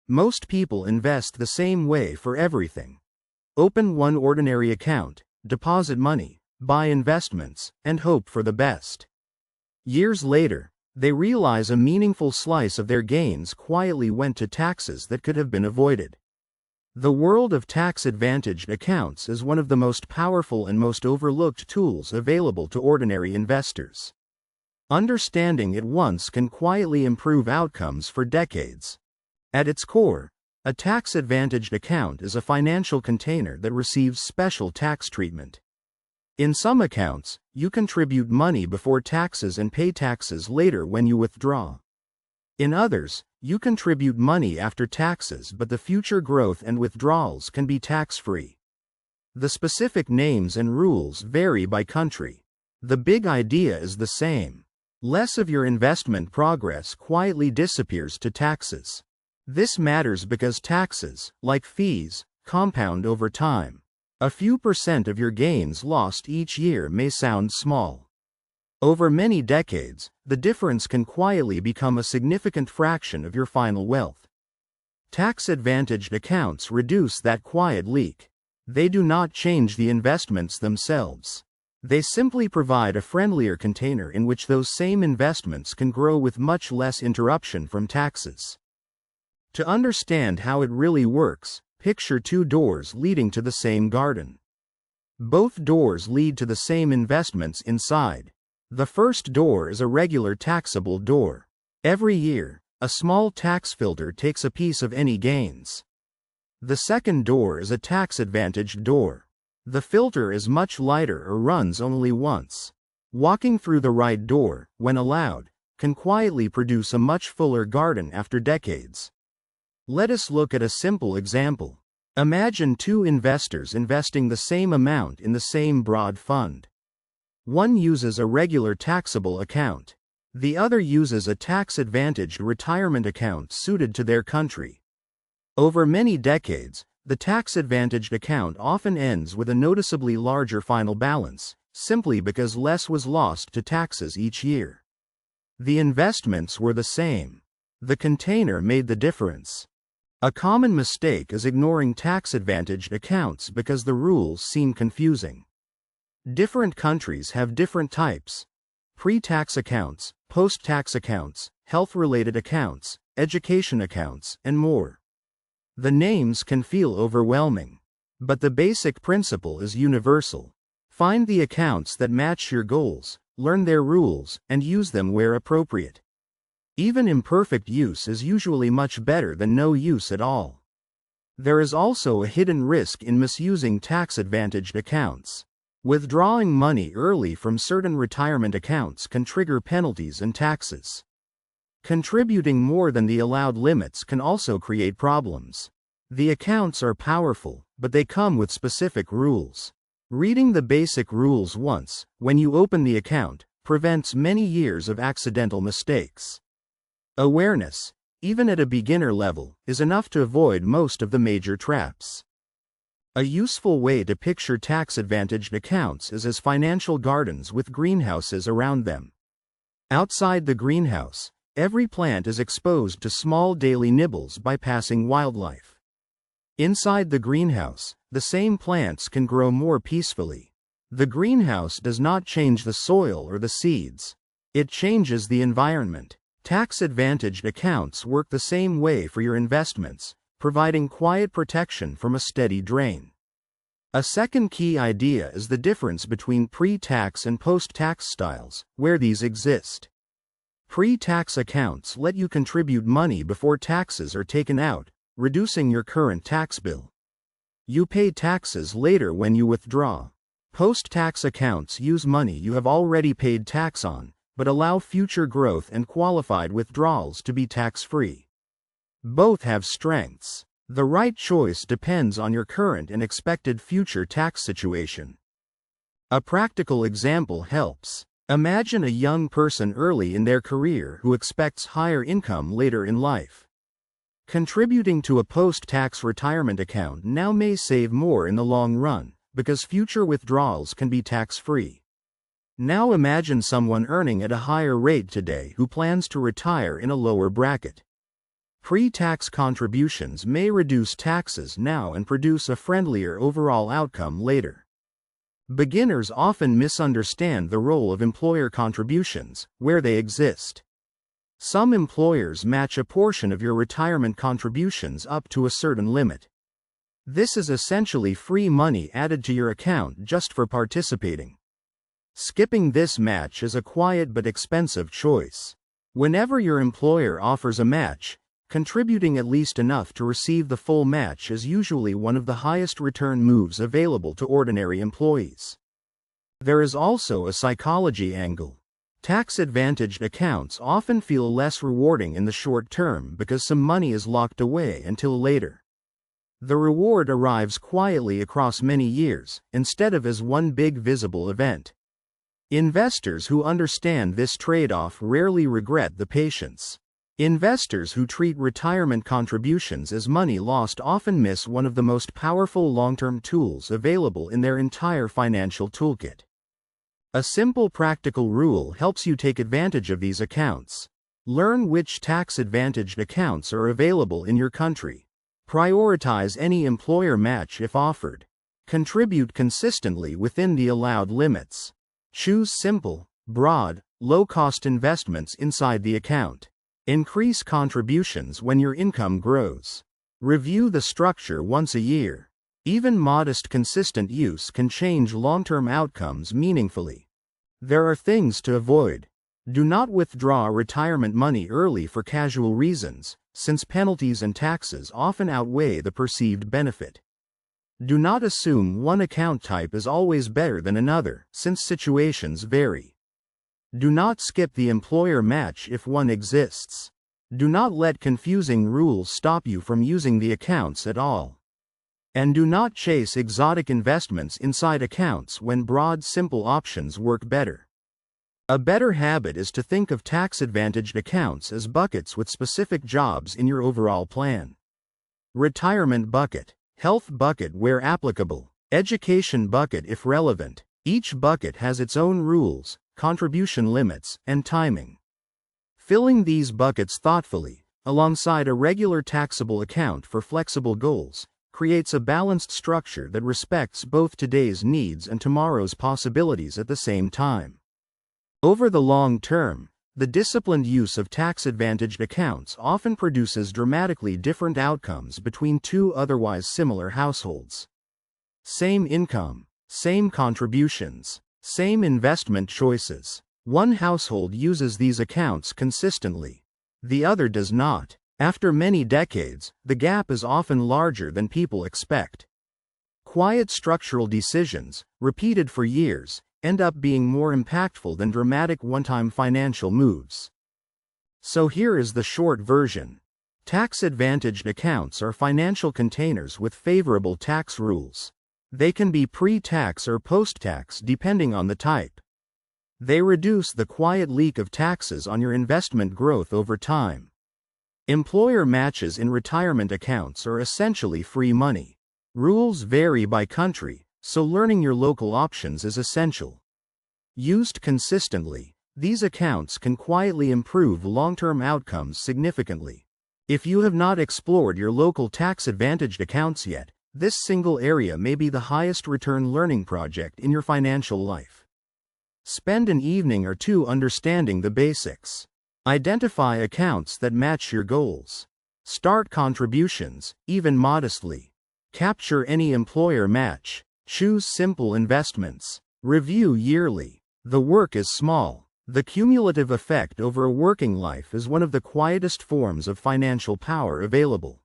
Most people invest the same way for everything. Open one ordinary account, deposit money, buy investments, and hope for the best. Years later, they realize a meaningful slice of their gains quietly went to taxes that could have been avoided. The world of tax-advantaged accounts is one of the most powerful and most overlooked tools available to ordinary investors. Understanding it once can quietly improve outcomes for decades. At its core, a tax-advantaged account is a financial container that receives special tax treatment. In some accounts, you contribute money before taxes and pay taxes later when you withdraw. In others, you contribute money after taxes, but the future growth and withdrawals can be tax-free. The specific names and rules vary by country. The big idea is the same. Less of your investment progress quietly disappears to taxes. This matters because taxes, like fees, compound over time. A few % of your gains lost each year may sound small. Over many decades, the difference can quietly become a significant fraction of your final wealth. Tax-advantaged accounts reduce that quiet leak. They do not change the investments themselves. They simply provide a friendlier container in which those same investments can grow with much less interruption from taxes. To understand how it really works, picture two doors leading to the same garden. Both doors lead to the same investments inside. The first door is a regular taxable door. Every year, a small tax filter takes a piece of any gains. The second door is a tax-advantaged door. The filter is much lighter or runs only once. Walking through the right door, when allowed, can quietly produce a much fuller garden after decades. Let us look at a simple example. Imagine two investors investing the same amount in the same broad fund. One uses a regular taxable account. The other uses a tax-advantaged retirement account suited to their country. Over many decades, the tax-advantaged account often ends with a noticeably larger final balance, simply because less was lost to taxes each year. The investments were the same. The container made the difference. A common mistake is ignoring tax-advantaged accounts because the rules seem confusing. Different countries have different types: pre-tax accounts, post-tax accounts, health-related accounts, education accounts, and more. The names can feel overwhelming, but the basic principle is universal. Find the accounts that match your goals, learn their rules, and use them where appropriate. Even imperfect use is usually much better than no use at all. There is also a hidden risk in misusing tax-advantaged accounts. Withdrawing money early from certain retirement accounts can trigger penalties and taxes. Contributing more than the allowed limits can also create problems. The accounts are powerful, but they come with specific rules. Reading the basic rules once, when you open the account, prevents many years of accidental mistakes. Awareness, even at a beginner level, is enough to avoid most of the major traps. A useful way to picture tax-advantaged accounts is as financial gardens with greenhouses around them. Outside the greenhouse, every plant is exposed to small daily nibbles by passing wildlife. Inside the greenhouse, the same plants can grow more peacefully. The greenhouse does not change the soil or the seeds. It changes the environment. Tax-advantaged accounts work the same way for your investments, providing quiet protection from a steady drain. A second key idea is the difference between pre-tax and post-tax styles, where these exist. Pre-tax accounts let you contribute money before taxes are taken out, reducing your current tax bill. You pay taxes later when you withdraw. Post-tax accounts use money you have already paid tax on, but allow future growth and qualified withdrawals to be tax-free. Both have strengths. The right choice depends on your current and expected future tax situation. A practical example helps. Imagine a young person early in their career who expects higher income later in life. Contributing to a post-tax retirement account now may save more in the long run, because future withdrawals can be tax-free. Now imagine someone earning at a higher rate today who plans to retire in a lower bracket. Pre-tax contributions may reduce taxes now and produce a friendlier overall outcome later. Beginners often misunderstand the role of employer contributions, where they exist. Some employers match a portion of your retirement contributions up to a certain limit. This is essentially free money added to your account just for participating. Skipping this match is a quiet but expensive choice. Whenever your employer offers a match, contributing at least enough to receive the full match is usually one of the highest return moves available to ordinary employees. There is also a psychology angle. Tax-advantaged accounts often feel less rewarding in the short term because some money is locked away until later. The reward arrives quietly across many years, instead of as one big visible event. Investors who understand this trade-off rarely regret the patience. Investors who treat retirement contributions as money lost often miss one of the most powerful long-term tools available in their entire financial toolkit. A simple practical rule helps you take advantage of these accounts. Learn which tax-advantaged accounts are available in your country. Prioritize any employer match if offered. Contribute consistently within the allowed limits. Choose simple, broad, low-cost investments inside the account. Increase contributions when your income grows. Review the structure once a year. Even modest consistent use can change long-term outcomes meaningfully. There are things to avoid. Do not withdraw retirement money early for casual reasons, since penalties and taxes often outweigh the perceived benefit. Do not assume one account type is always better than another, since situations vary. Do not skip the employer match if one exists. Do not let confusing rules stop you from using the accounts at all. And do not chase exotic investments inside accounts when broad, simple options work better. A better habit is to think of tax-advantaged accounts as buckets with specific jobs in your overall plan. Retirement bucket, health bucket where applicable, education bucket if relevant. Each bucket has its own rules, contribution limits, and timing. Filling these buckets thoughtfully, alongside a regular taxable account for flexible goals, creates a balanced structure that respects both today's needs and tomorrow's possibilities at the same time. Over the long term, the disciplined use of tax-advantaged accounts often produces dramatically different outcomes between two otherwise similar households. Same income, same contributions, same investment choices. One household uses these accounts consistently. The other does not. After many decades, the gap is often larger than people expect. Quiet structural decisions, repeated for years, end up being more impactful than dramatic one-time financial moves. So here is the short version. Tax-advantaged accounts are financial containers with favorable tax rules. They can be pre-tax or post-tax depending on the type. They reduce the quiet leak of taxes on your investment growth over time. Employer matches in retirement accounts are essentially free money. Rules vary by country, so learning your local options is essential. Used consistently, these accounts can quietly improve long-term outcomes significantly. If you have not explored your local tax-advantaged accounts yet, this single area may be the highest return learning project in your financial life. Spend an evening or two understanding the basics. Identify accounts that match your goals. Start contributions, even modestly. Capture any employer match. Choose simple investments. Review yearly. The work is small. The cumulative effect over a working life is one of the quietest forms of financial power available.